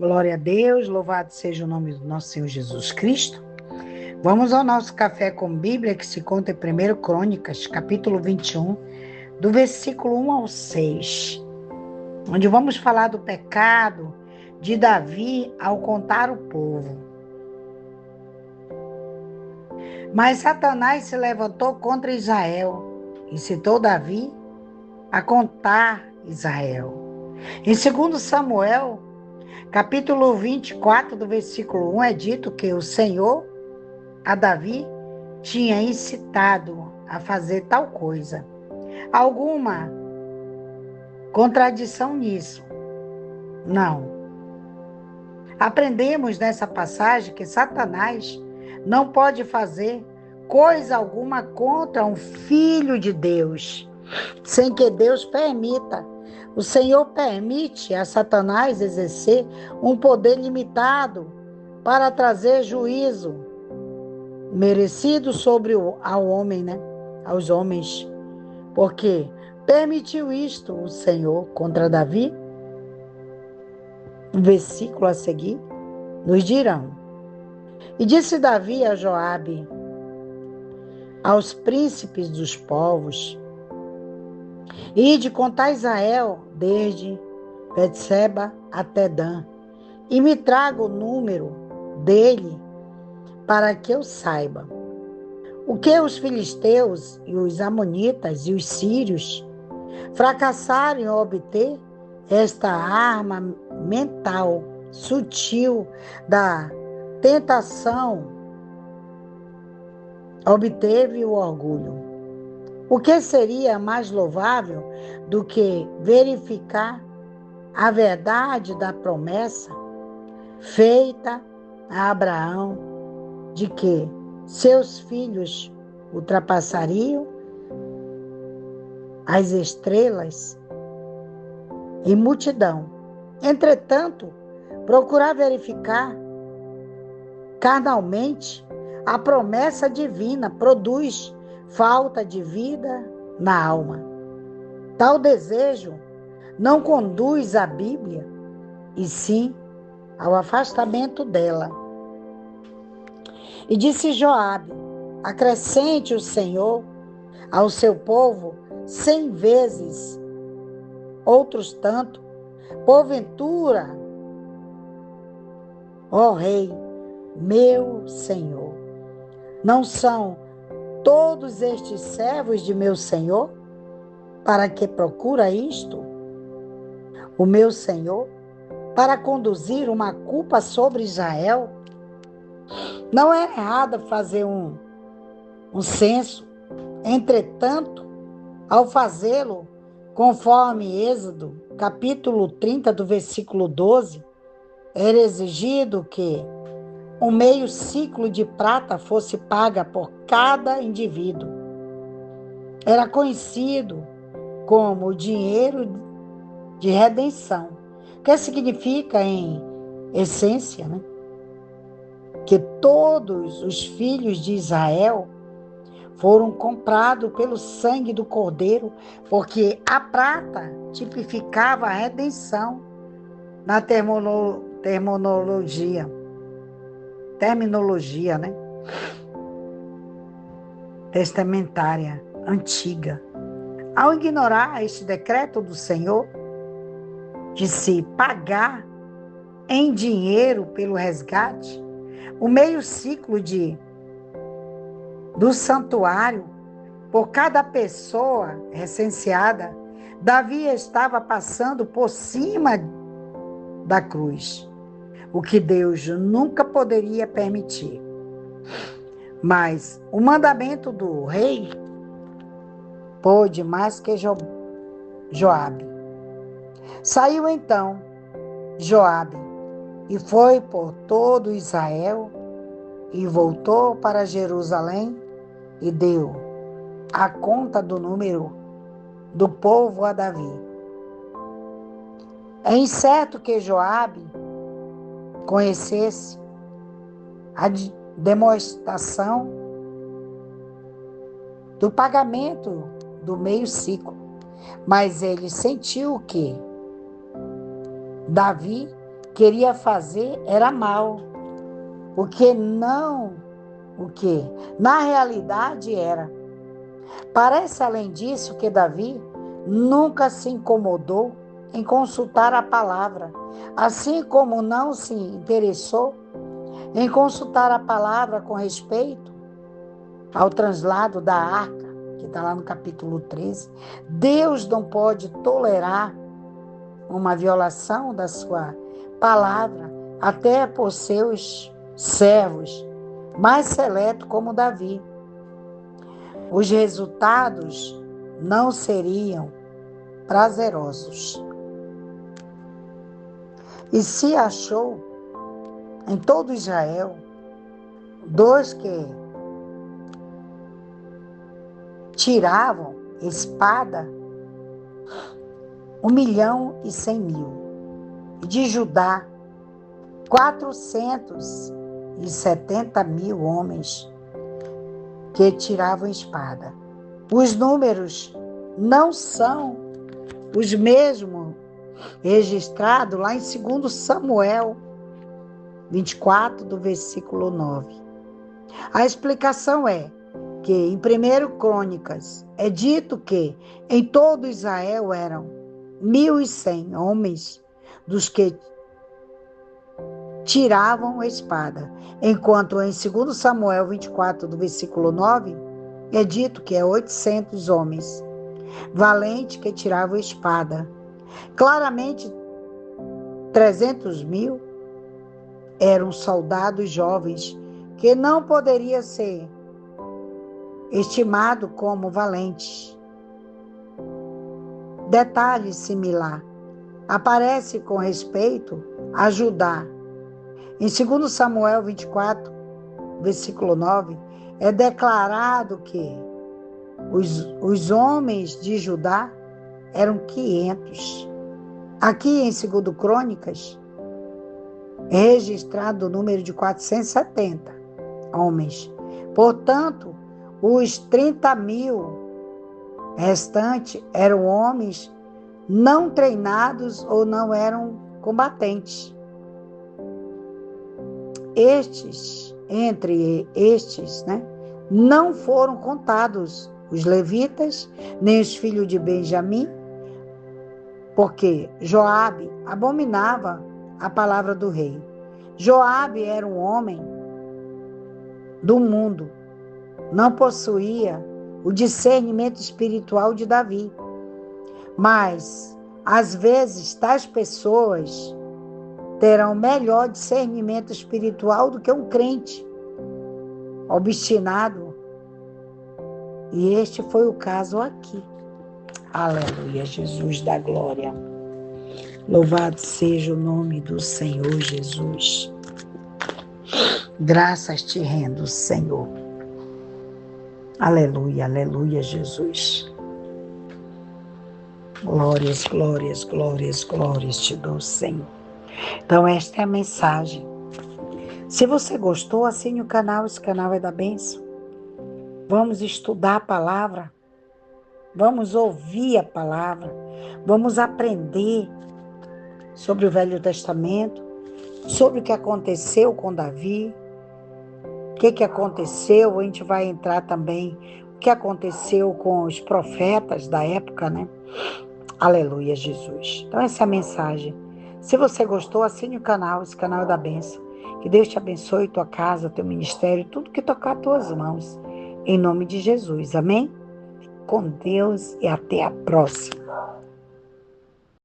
Glória a Deus, louvado seja o nome do nosso Senhor Jesus Cristo. Vamos ao nosso café com Bíblia, que se conta em 1 Crônicas, capítulo 21, do versículo 1 ao 6, onde vamos falar do pecado de Davi ao contar o povo. Mas Satanás se levantou contra Israel, incitou Davi a contar Israel. Em 2 Samuel, capítulo 24, do versículo 1, é dito que o Senhor, a Davi, tinha incitado a fazer tal coisa. Alguma contradição nisso? Não. Aprendemos nessa passagem que Satanás não pode fazer coisa alguma contra um filho de Deus, sem que Deus permita. O Senhor permite a Satanás exercer um poder limitado para trazer juízo merecido sobre ao homem, aos homens. Porque permitiu isto o Senhor contra Davi? O versículo a seguir nos dirão. E disse Davi a Joabe, aos príncipes dos povos: Ide contar Israel desde Betseba até Dan, e me traga o número dele, para que eu saiba. O que os filisteus e os amonitas e os sírios fracassaram em obter esta arma mental, sutil da tentação, obteve o orgulho. O que seria mais louvável do que verificar a verdade da promessa feita a Abraão de que seus filhos ultrapassariam as estrelas em multidão? Entretanto, procurar verificar carnalmente a promessa divina produz falta de vida na alma. Tal desejo não conduz à Bíblia, e sim ao afastamento dela. E disse Joabe: acrescente o Senhor ao seu povo 100 vezes, outros tanto, porventura, ó Rei, meu Senhor, não são todos estes servos de meu Senhor? Para que procura isto? O meu Senhor, para conduzir uma culpa sobre Israel? Não é errado fazer um censo. Entretanto, ao fazê-lo, conforme Êxodo, capítulo 30, do versículo 12, era exigido que um meio ciclo de prata fosse paga por cada indivíduo. Era conhecido como o dinheiro de redenção, que significa, em essência, que todos os filhos de Israel foram comprados pelo sangue do Cordeiro, porque a prata tipificava a redenção na terminologia, testamentária, antiga. Ao ignorar este decreto do Senhor, de se pagar em dinheiro pelo resgate, o meio ciclo do santuário, por cada pessoa recenseada, Davi estava passando por cima da cruz, o que Deus nunca poderia permitir. Mas o mandamento do rei pôde mais que Joabe. Saiu então Joabe e foi por todo Israel e voltou para Jerusalém e deu a conta do número do povo a Davi. É incerto que Joabe conhecesse a demonstração do pagamento do meio ciclo, mas ele sentiu que Davi queria fazer era mal, o que na realidade era. Parece, além disso, que Davi nunca se incomodou em consultar a palavra, assim como não se interessou em consultar a palavra com respeito ao translado da arca, que está lá no capítulo 13. Deus não pode tolerar uma violação da sua palavra, até por seus servos mais seletos como Davi. Os resultados não seriam prazerosos. E se achou em todo Israel 2 que tiravam espada, 1.100.000. E de Judá, 470.000 homens que tiravam espada. Os números não são os mesmos registrados lá em 2 Samuel 24, do versículo 9. A explicação é que em 1 Crônicas é dito que em todo Israel eram 1.100 homens dos que tiravam a espada, enquanto em 2 Samuel 24, do versículo 9, é dito que é 800 homens valentes que tiravam a espada. Claramente, 300.000 eram soldados jovens que não poderiam ser estimados como valentes. Detalhe similar aparece com respeito a Judá. Em 2 Samuel 24, versículo 9, é declarado que os homens de Judá eram 500. Aqui em 2 Crônicas é registrado o número de 470 homens. Portanto, os 30.000 restantes eram homens não treinados ou não eram combatentes. Entre estes, não foram contados os levitas, nem os filhos de Benjamim, porque Joabe abominava a palavra do rei. Joabe era um homem do mundo, não possuía o discernimento espiritual de Davi. Mas, às vezes, tais pessoas terão melhor discernimento espiritual do que um crente obstinado. E este foi o caso aqui. Aleluia, Jesus da glória. Louvado seja o nome do Senhor Jesus. Graças te rendo, Senhor. Aleluia, aleluia, Jesus. Glórias, glórias, glórias, glórias te dou, Senhor. Então, esta é a mensagem. Se você gostou, assine o canal. Esse canal é da bênção. Vamos estudar a palavra. Vamos ouvir a palavra. Vamos aprender sobre o Velho Testamento, sobre o que aconteceu com Davi, o que aconteceu. A gente vai entrar também o que aconteceu com os profetas da época, Aleluia, Jesus. Então, essa é a mensagem. Se você gostou, assine o canal. Esse canal é da bênção. Que Deus te abençoe, tua casa, teu ministério, tudo que tocar tuas mãos. Em nome de Jesus. Amém? Com Deus e até a próxima.